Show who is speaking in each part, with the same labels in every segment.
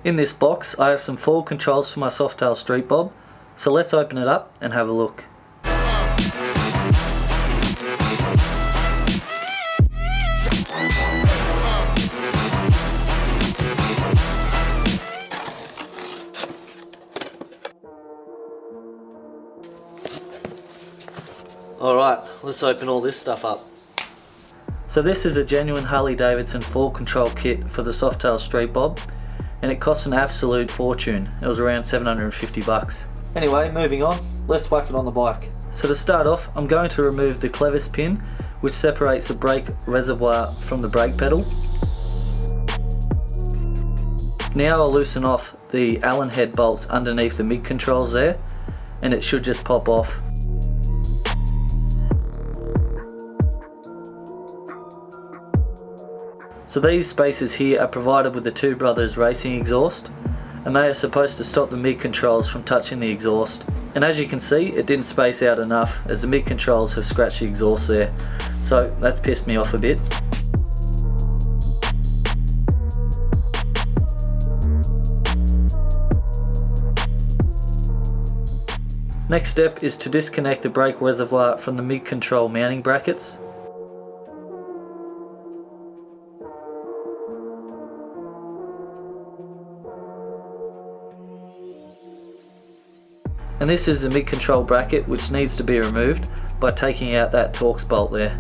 Speaker 1: In this box I have some fall controls for my Softail street bob, so let's open it up and have a look. Alright, let's open all this stuff up. So this is a genuine Harley Davidson fall control kit for the Softail street bob, and it cost an absolute fortune. It was around 750 bucks. Anyway, moving on, let's whack it on the bike. So to start off, I'm going to remove the clevis pin which separates the brake reservoir from the brake pedal. Now I'll loosen off the Allen head bolts underneath the mid controls there, and it should just pop off. So these spaces here are provided with the Two Brothers racing exhaust, and they are supposed to stop the mid controls from touching the exhaust. And as you can see, it didn't space out enough as the mid controls have scratched the exhaust there, so that's pissed me off a bit. Next step is to disconnect the brake reservoir from the mid control mounting brackets. And this is the mid control bracket which needs to be removed by taking out that Torx bolt there.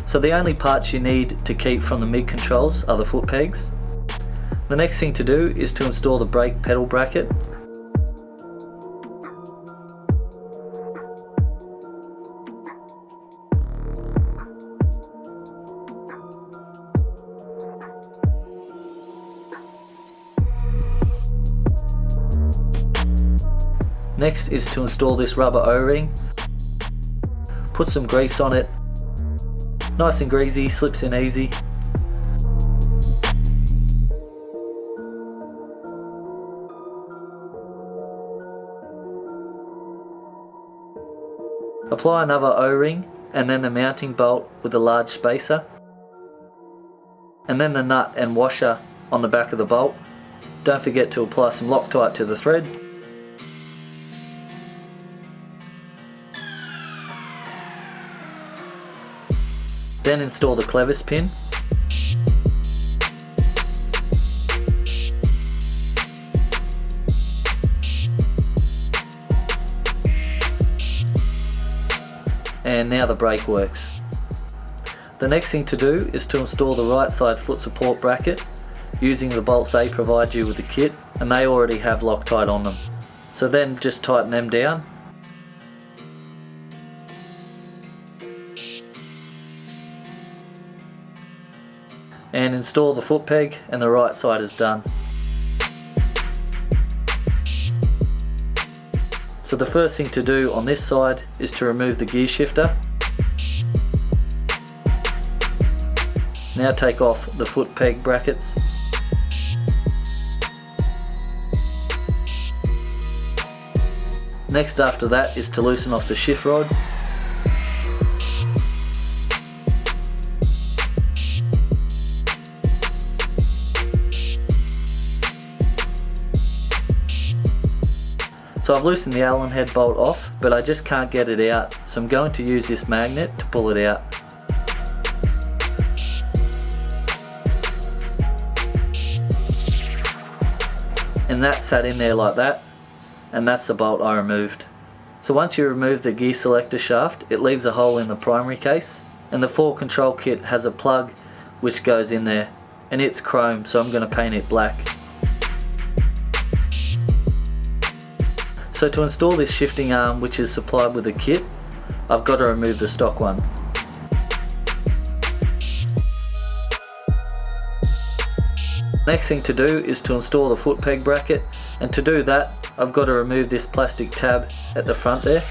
Speaker 1: So the only parts you need to keep from the mid controls are the foot pegs. The next thing to do is to install the brake pedal bracket. Next is to install this rubber O-ring. Put some grease on it. Nice and greasy, slips in easy. Apply another O-ring and then the mounting bolt with a large spacer. And then the nut and washer on the back of the bolt. Don't forget to apply some Loctite to the thread. Then install the clevis pin. And now the brake works. The next thing to do is to install the right side foot support bracket using the bolts they provide you with the kit, and they already have Loctite on them. So then just tighten them down. And install the foot peg, and the right side is done. So the first thing to do on this side is to remove the gear shifter. Now take off the foot peg brackets. Next after that is to loosen off the shift rod. So I've loosened the Allen head bolt off, but I just can't get it out, so I'm going to use this magnet to pull it out. And that sat in there like that, and that's the bolt I removed. So once you remove the gear selector shaft, it leaves a hole in the primary case, and the fall control kit has a plug which goes in there, and it's chrome, so I'm going to paint it black. So to install this shifting arm which is supplied with the kit, I've got to remove the stock one. Next thing to do is to install the foot peg bracket, and to do that I've got to remove this plastic tab at the front there.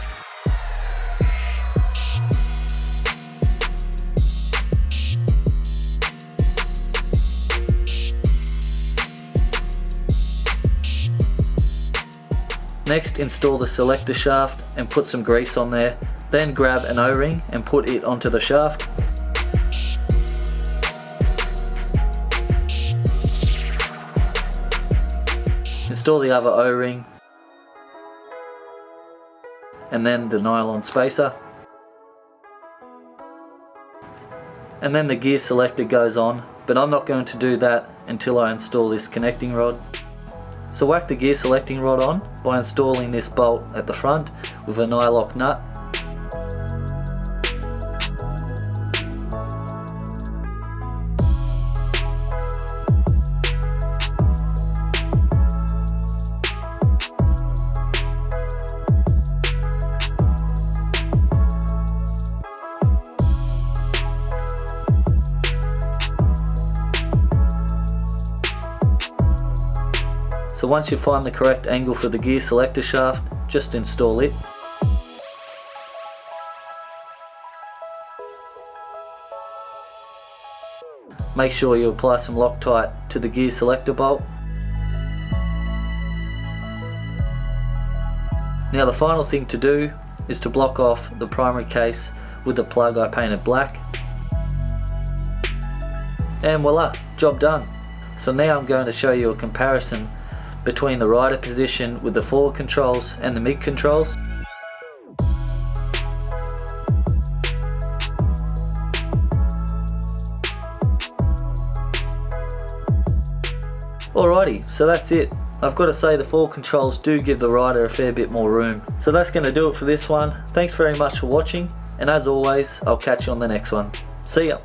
Speaker 1: Next, install the selector shaft and put some grease on there. Then grab an O-ring and put it onto the shaft. Install the other O-ring and then the nylon spacer. And then the gear selector goes on, but I'm not going to do that until I install this connecting rod. So whack the gear selecting rod on by installing this bolt at the front with a nylock nut. So once you find the correct angle for the gear selector shaft, just install it. Make sure you apply some Loctite to the gear selector bolt. Now the final thing to do is to block off the primary case with the plug I painted black. And voila, job done. So now I'm going to show you a comparison between the rider position with the forward controls and the mid controls. Alrighty, so that's it. I've got to say the forward controls do give the rider a fair bit more room. So that's going to do it for this one. Thanks very much for watching, and as always, I'll catch you on the next one. See ya!